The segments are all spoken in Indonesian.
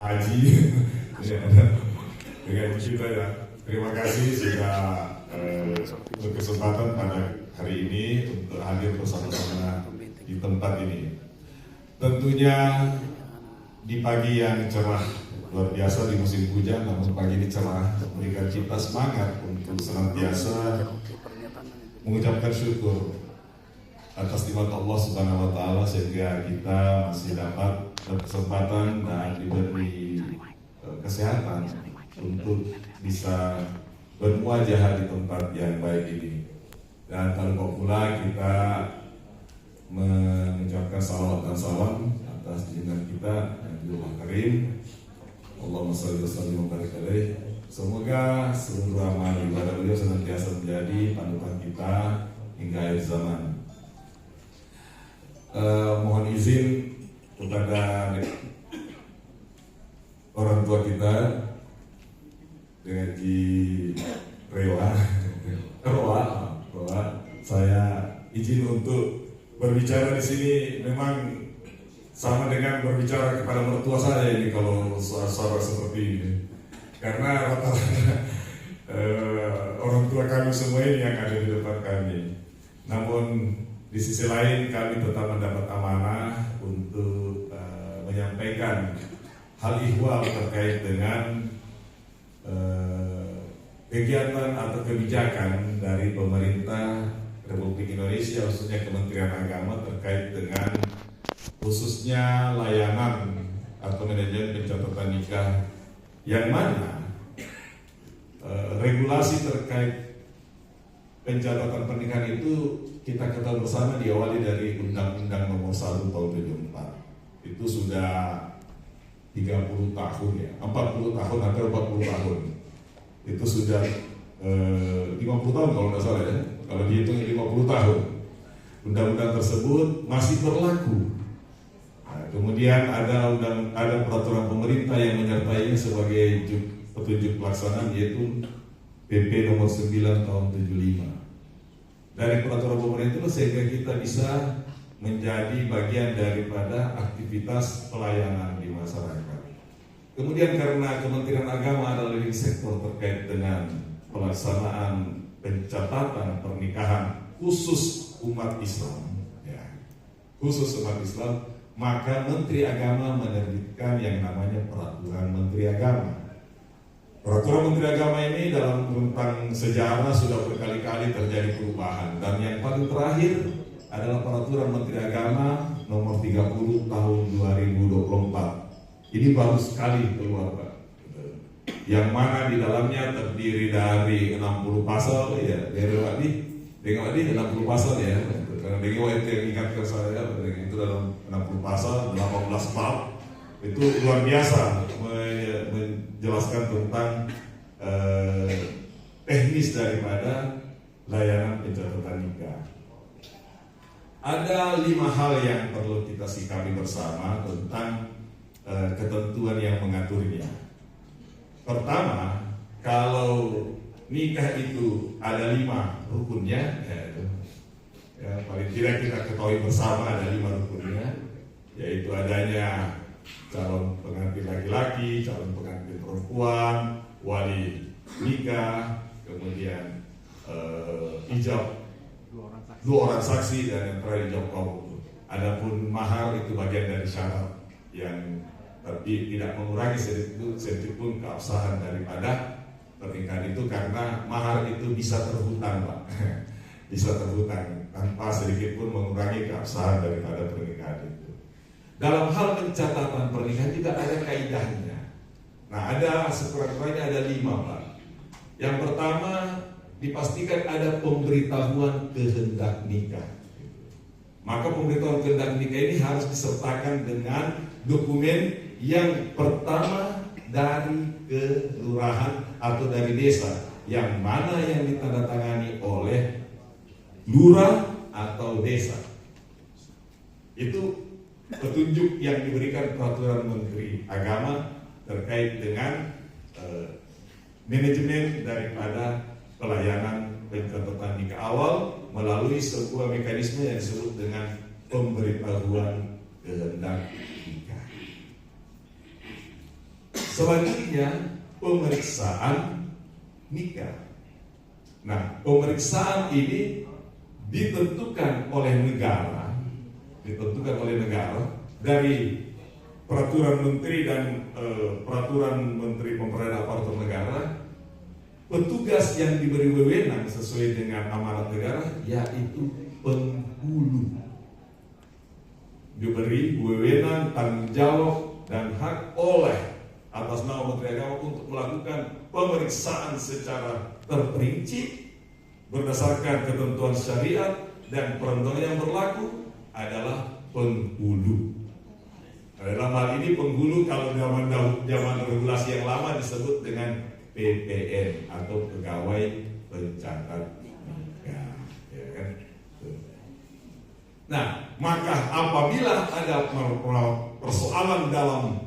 haji ya, dengan kita ya. Terima kasih sudah berkesempatan pada hari ini untuk hadir bersama-sama di tempat ini. Tentunya di pagi yang cerah luar biasa di musim hujan, namun pagi ini cerah memberikan kita semangat untuk senantiasa mengucapkan syukur atas nikmat Allah Subhanahu wa taala sehingga kita masih dapat berkesempatan dan diberi kesehatan untuk bisa bermuajah di tempat yang baik ini. Dan tak lupa pula kita mengucapkan salawat dan salam atas junjungan kita Nabiullah Karim. Allahumma shalli wa sallim wa barik alaih. Semoga seluruh amal ibadah beliau senantiasa menjadi panutan kita hingga akhir zaman. Mohon izin kepada orang tua kita dengan di Rewa, saya izin untuk berbicara di sini. Memang sama dengan berbicara kepada mertua saya ini kalau suara seperti ini, karena rata-rata orang tua kami semua ini yang ada di depan kami. Namun di sisi lain kami tetap mendapat amanah untuk menyampaikan hal ihwal terkait dengan kegiatan atau kebijakan dari pemerintah Republik Indonesia, khususnya Kementerian Agama terkait dengan khususnya layanan atau manajemen pencatatan nikah, yang mana regulasi terkait pencatatan pernikahan itu kita ketahui bersama diawali dari Undang-Undang Nomor 1 Tahun 74. Itu sudah 30 tahun ya, 40 tahun hampir 40 tahun. Itu sudah 50 tahun kalau nggak salah ya. Kalau dihitung 50 tahun. Undang-undang tersebut masih berlaku. Nah, kemudian ada peraturan pemerintah yang menyertainya sebagai petunjuk pelaksanaan, yaitu PP Nomor 9 Tahun 75. Dari peraturan pemerintah itu sehingga kita bisa menjadi bagian daripada aktivitas pelayanan di masyarakat. Kemudian karena Kementerian Agama adalah leading sektor terkait dengan pelaksanaan pencatatan pernikahan khusus umat Islam, ya, khusus umat Islam, maka Menteri Agama menerbitkan yang namanya Peraturan Menteri Agama. Peraturan Menteri Agama ini dalam rentang sejarah sudah berkali-kali terjadi perubahan, dan yang paling terakhir adalah Peraturan Menteri Agama Nomor 30 Tahun 2024. Ini baru sekali keluar, Pak. Yang mana di dalamnya terdiri dari 60 pasal ya, dengan 60 pasal ya. Karena dengan itu yang ingatkan saya, itu dalam 60 pasal, 18 bab. Itu luar biasa menjelaskan tentang teknis daripada layanan pencatatan nikah. Ada 5 hal yang perlu kita sikapi bersama tentang ketentuan yang mengaturnya. Pertama, kalau nikah itu ada 5 rukunnya, ya, paling tidak kita ketahui bersama ada 5 rukunnya, yaitu adanya calon pengantin laki-laki, calon pengantin perempuan, wali nikah, kemudian ijab 2 orang saksi, dan yang terakhir ijab kabul. Adapun mahar itu bagian dari syarat yang tapi tidak mengurangi sedikit pun keabsahan daripada pernikahan itu, karena mahar itu bisa terhutang, Pak. Bisa terhutang tanpa sedikit pun mengurangi keabsahan daripada pernikahan itu. Dalam hal pencatatan pernikahan tidak ada kaidahnya. Nah, ada sekurang-kurangnya ada 5, Pak. Yang pertama, dipastikan ada pemberitahuan kehendak nikah. Maka pemberitahuan kehendak nikah ini harus disertakan dengan dokumen yang pertama dari kelurahan atau dari desa, yang mana yang ditandatangani oleh lurah atau desa. Itu petunjuk yang diberikan Peraturan Menteri Agama terkait dengan manajemen daripada pelayanan pencatatan nikah awal melalui sebuah mekanisme yang disebut dengan pemberitahuan kehendak nikah. Selanjutnya pemeriksaan nikah. Nah, pemeriksaan ini ditentukan oleh negara, dari peraturan menteri dan peraturan menteri pemberdayaan aparatur negara. Petugas yang diberi wewenang sesuai dengan amanat negara yaitu penghulu, diberi wewenang, tanggung jawab dan hak oleh atas nama Menteri Agama untuk melakukan pemeriksaan secara terperinci berdasarkan ketentuan syariat dan peraturan yang berlaku adalah penghulu. Dalam hal ini penghulu kalau zaman regulasi yang lama disebut dengan PPN atau pegawai pencatat nikah, ya kan? Nah, maka apabila ada persoalan dalam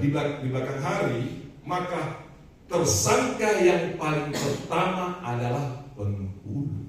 di belakang hari, maka tersangka yang paling pertama adalah penghulu.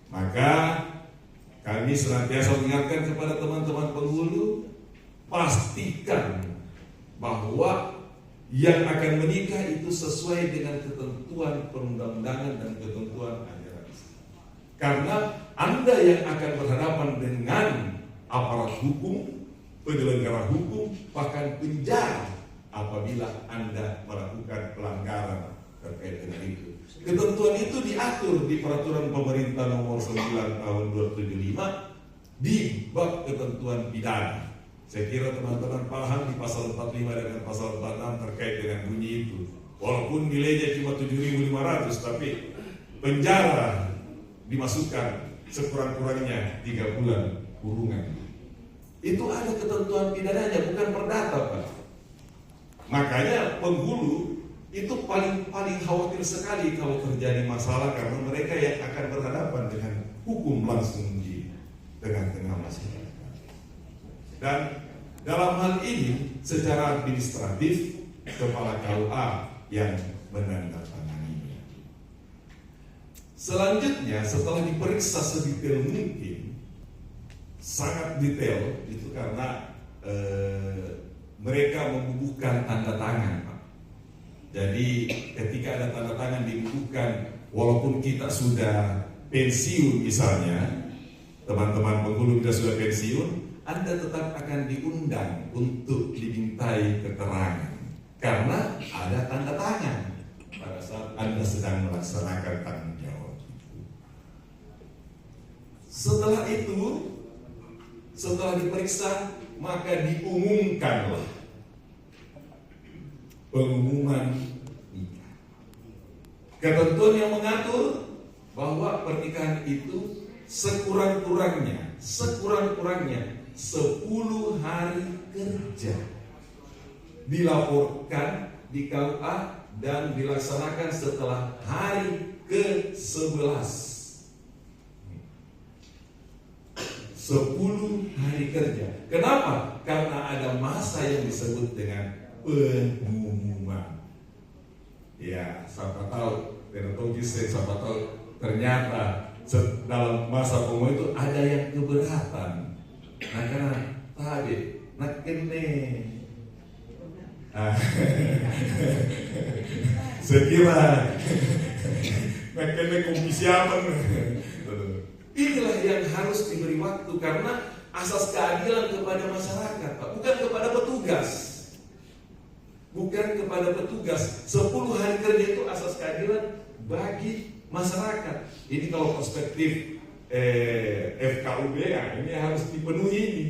Maka kami senantiasa mengingatkan kepada teman-teman penghulu, pastikan bahwa yang akan menikah itu sesuai dengan ketentuan perundang-undangan dan ketentuan ajaran Islam. Karena Anda yang akan berhadapan dengan aparat hukum, penyelenggara hukum, bahkan penjara apabila Anda melakukan pelanggaran terkait dengan itu. Ketentuan itu diatur di peraturan pemerintah nomor 9 tahun 275 di bab ketentuan pidana. Saya kira teman-teman paham di pasal 45 dengan pasal 46 terkait dengan bunyi itu. Walaupun nilainya cuma 7.500, tapi penjara dimasukkan sekurang-kurangnya 3 bulan kurungan. Itu ada ketentuan pidananya, bukan perdata, Pak. Makanya penghulu itu paling khawatir sekali kalau terjadi masalah, karena mereka yang akan berhadapan dengan hukum langsung di tengah-tengah masyarakat. Dan dalam hal ini secara administratif kepala KUA yang menandatanganinya. Selanjutnya setelah diperiksa sedetail mungkin, sangat detail itu karena mereka membubuhkan tanda tangan, Pak. Jadi ketika ada tanda tangan dibubuhkan, walaupun kita sudah pensiun misalnya, teman-teman penghulu kita sudah pensiun, Anda tetap akan diundang untuk dimintai keterangan karena ada tanda tangan pada saat Anda sedang melaksanakan tanggung jawab. Setelah itu, setelah diperiksa, maka diumumkanlah pengumuman nikah. Ketentuan yang mengatur bahwa pernikahan itu sekurang-kurangnya 10 hari kerja dilaporkan di KUA dan dilaksanakan setelah hari ke-11. 10 hari kerja. Kenapa? Karena ada masa yang disebut dengan pengumuman. Ya, siapa tahu, siapa tahu ternyata dalam masa pengumuman itu ada yang keberatan. Nah, karena tadi nak kene, sekira nak kene komisi apa? Inilah yang harus diberi waktu karena asas keadilan kepada masyarakat, Pak, bukan kepada petugas. Bukan kepada petugas. 10 hari kerja itu asas keadilan bagi masyarakat. Ini kalau perspektif FKUB ya, ini harus dipenuhi ini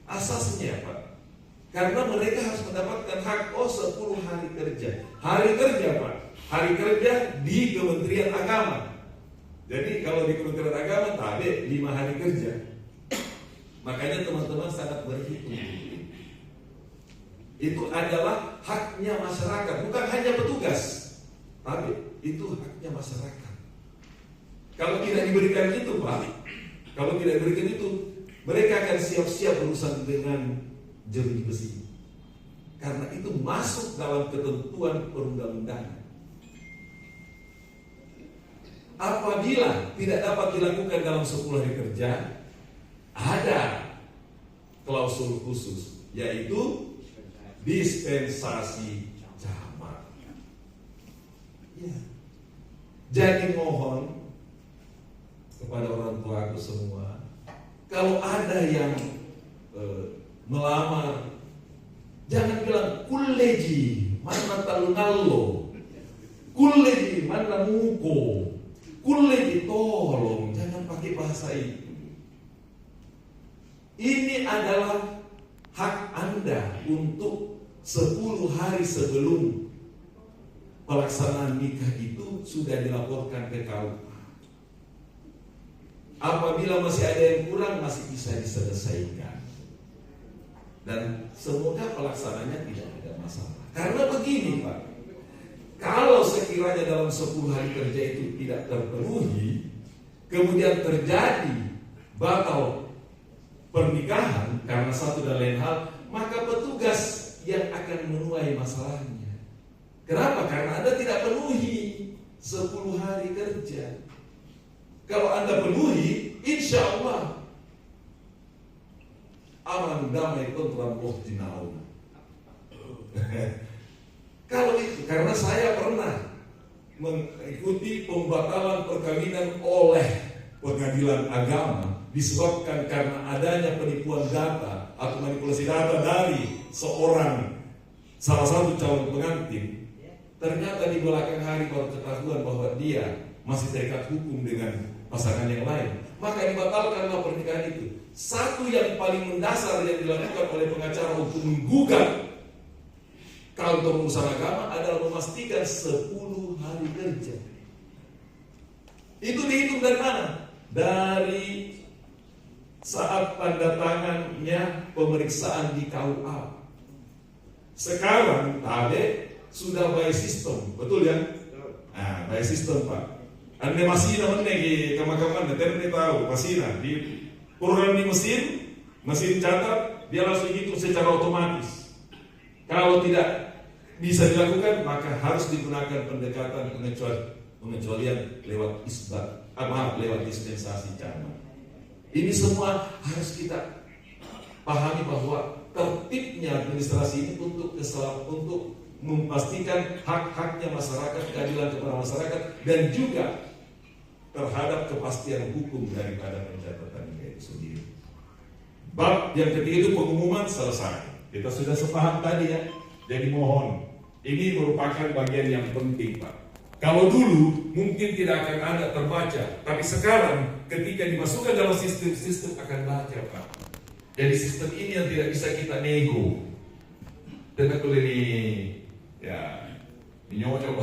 asasnya, Pak. Karena mereka harus mendapatkan hak 10 hari kerja. Hari kerja, Pak. Hari kerja di Kementerian Agama. Jadi kalau di Kementerian Agama tadi 5 hari kerja. Makanya teman-teman sangat berhitung. Itu adalah haknya masyarakat, bukan hanya petugas, tapi itu haknya masyarakat. Kalau tidak diberikan itu, Pak, kalau tidak diberikan itu, mereka akan siap-siap berurusan dengan jeruji besi. Karena itu masuk dalam ketentuan perundang-undangan. Apabila tidak dapat dilakukan dalam 10 hari kerja, ada klausul khusus, yaitu dispensasi jamak. Ya. Jadi mohon kepada orang tuaku semua, kalau ada yang melamar, jangan bilang kuleji mana talunalo, kuleji mana muko, kuleji tolong, jangan pakai bahasa itu. Ini adalah hak Anda untuk 10 hari sebelum pelaksanaan nikah itu sudah dilaporkan ke KUA. Apabila masih ada yang kurang, masih bisa diselesaikan. Dan semoga pelaksananya tidak ada masalah. Karena begini Pak, kalau sekiranya dalam 10 hari kerja itu tidak terpenuhi, kemudian terjadi batal pernikahan karena satu dan lain hal, maka petugas yang akan menuai masalahnya. Kenapa? Karena Anda tidak penuhi 10 hari kerja. Kalau Anda penuhi, insya Allah aman, damai, tentram, wajinaun. Kalau itu, karena saya pernah mengikuti pembatalan perkawinan oleh pengadilan agama disebabkan karena adanya penipuan data atau manipulasi data dari salah satu calon pengantin. Ternyata di belakang hari baru ketahuan bahwa dia masih terikat hukum dengan pasangan yang lain, maka dibatalkanlah pernikahan itu. Satu yang paling mendasar yang dilakukan oleh pengacara untuk menggugat kantor urusan agama adalah memastikan 10 hari kerja. Itu dihitung dari mana? Dari saat tanda tangannya pemeriksaan di KUA. Sekarang Tade sudah by system, betul ya? Nah, by system Pak. Anda masih namanya di kamar-kamar, nanti tahu masih di program di mesin catat, dia langsung hitung secara otomatis. Kalau tidak bisa dilakukan, maka harus digunakan pendekatan pengecualian lewat lewat dispensasi jamak. Ini semua harus kita pahami bahwa tertibnya administrasi ini untuk memastikan hak-haknya masyarakat, keadilan kepada masyarakat, dan juga terhadap kepastian hukum daripada pencatatan nikah itu sendiri. Bab yang ketiga itu pengumuman selesai. Kita sudah sepaham tadi ya. Jadi mohon, ini merupakan bagian yang penting Pak. Kalau dulu mungkin tidak akan ada terbaca, tapi sekarang ketika dimasukkan dalam sistem akan baca Pak. Jadi sistem ini yang tidak bisa kita nego. Tidak boleh nyocok.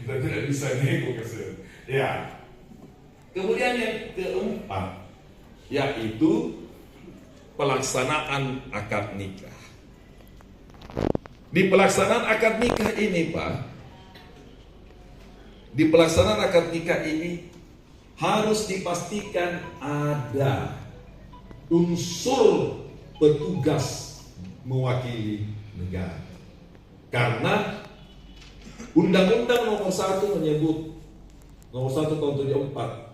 Kita tidak bisa nego kesel. Ya. Kemudian yang keempat, yaitu pelaksanaan akad nikah. Di pelaksanaan akad nikah ini Pak, di pelaksanaan akad nikah ini harus dipastikan ada unsur petugas mewakili negara. Karena Undang-Undang nomor 1 menyebut, nomor 1 tahun 74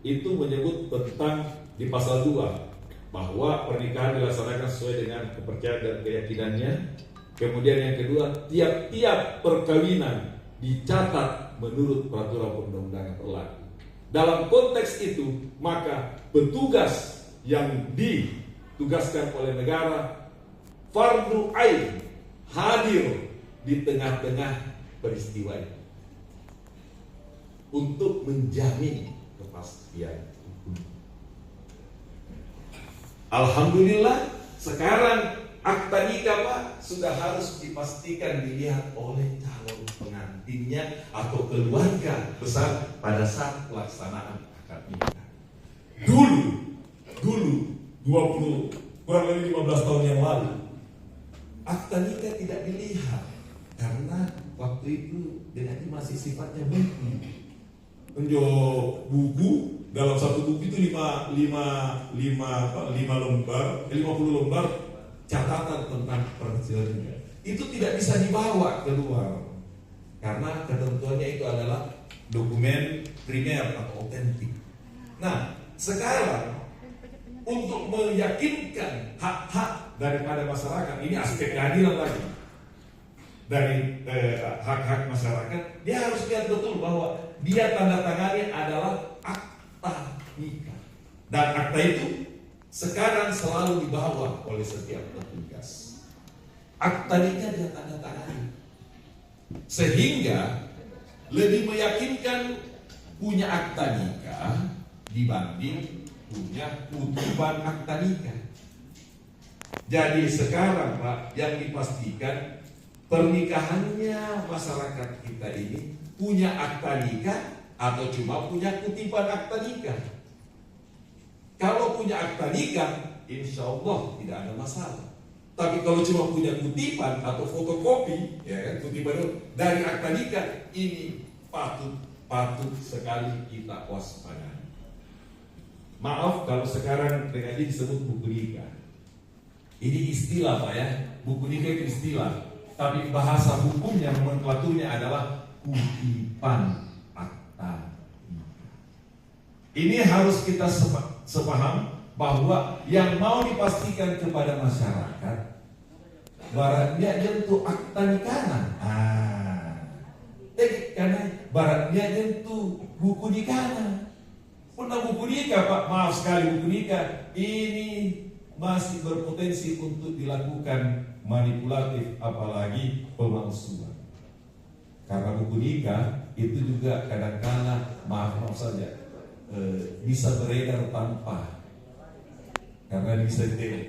itu menyebut tentang di pasal 2 bahwa pernikahan dilaksanakan sesuai dengan kepercayaan dan keyakinannya. Kemudian yang kedua, tiap-tiap perkawinan dicatat menurut peraturan perundang-undangan berlaku. Dalam konteks itu, maka petugas yang ditugaskan oleh negara fardhu ain hadir di tengah-tengah peristiwa itu untuk menjamin kepastian hukum. Alhamdulillah sekarang akta nikah Pak sudah harus dipastikan dilihat oleh calon pengantinnya atau keluarga besar pada saat pelaksanaan akad nikah. Dulu 20 kurang lebih 15 tahun yang lalu akta nikah tidak dilihat karena waktu itu dengan masih sifatnya buku. Menjual buku, dalam satu buku itu 50 lembar catatan tentang perjanjian. Itu tidak bisa dibawa keluar karena ketentuannya itu adalah dokumen primer atau otentik. Nah, sekarang untuk meyakinkan hak-hak daripada masyarakat. Ini aspek keadilan lagi. Dari hak-hak masyarakat, dia harus lihat betul bahwa dia tanda tangani adalah akta nikah. Dan akta itu sekarang selalu dibawa oleh setiap petugas. Akta nikah dia tanda tangani. Sehingga lebih meyakinkan punya akta nikah dibanding punya kutipan akta nikah. Jadi sekarang Pak, yang dipastikan pernikahannya masyarakat kita ini punya akta nikah atau cuma punya kutipan akta nikah. Kalau punya akta nikah, insya Allah tidak ada masalah. Tapi kalau cuma punya kutipan atau fotokopi, ya kan, kutipan itu dari akta nikah, ini patut sekali kita waspadai. Maaf kalau sekarang dengan ini disebut buku nikah. Ini istilah Pak ya, buku nikah itu istilah. Tapi bahasa hukumnya, nomenklaturnya adalah kutipan akta nikah. Ini harus kita sepaham bahwa yang mau dipastikan kepada masyarakat baratnya nyentuh akta nikahan. Karena baratnya nyentuh buku nikahan. Pernah buku nikah Pak, maaf sekali buku nikah ini masih berpotensi untuk dilakukan manipulatif, apalagi pemalsuan. Karena buku nikah itu juga kadang-kala maaf saja bisa beredar tanpa, karena bisa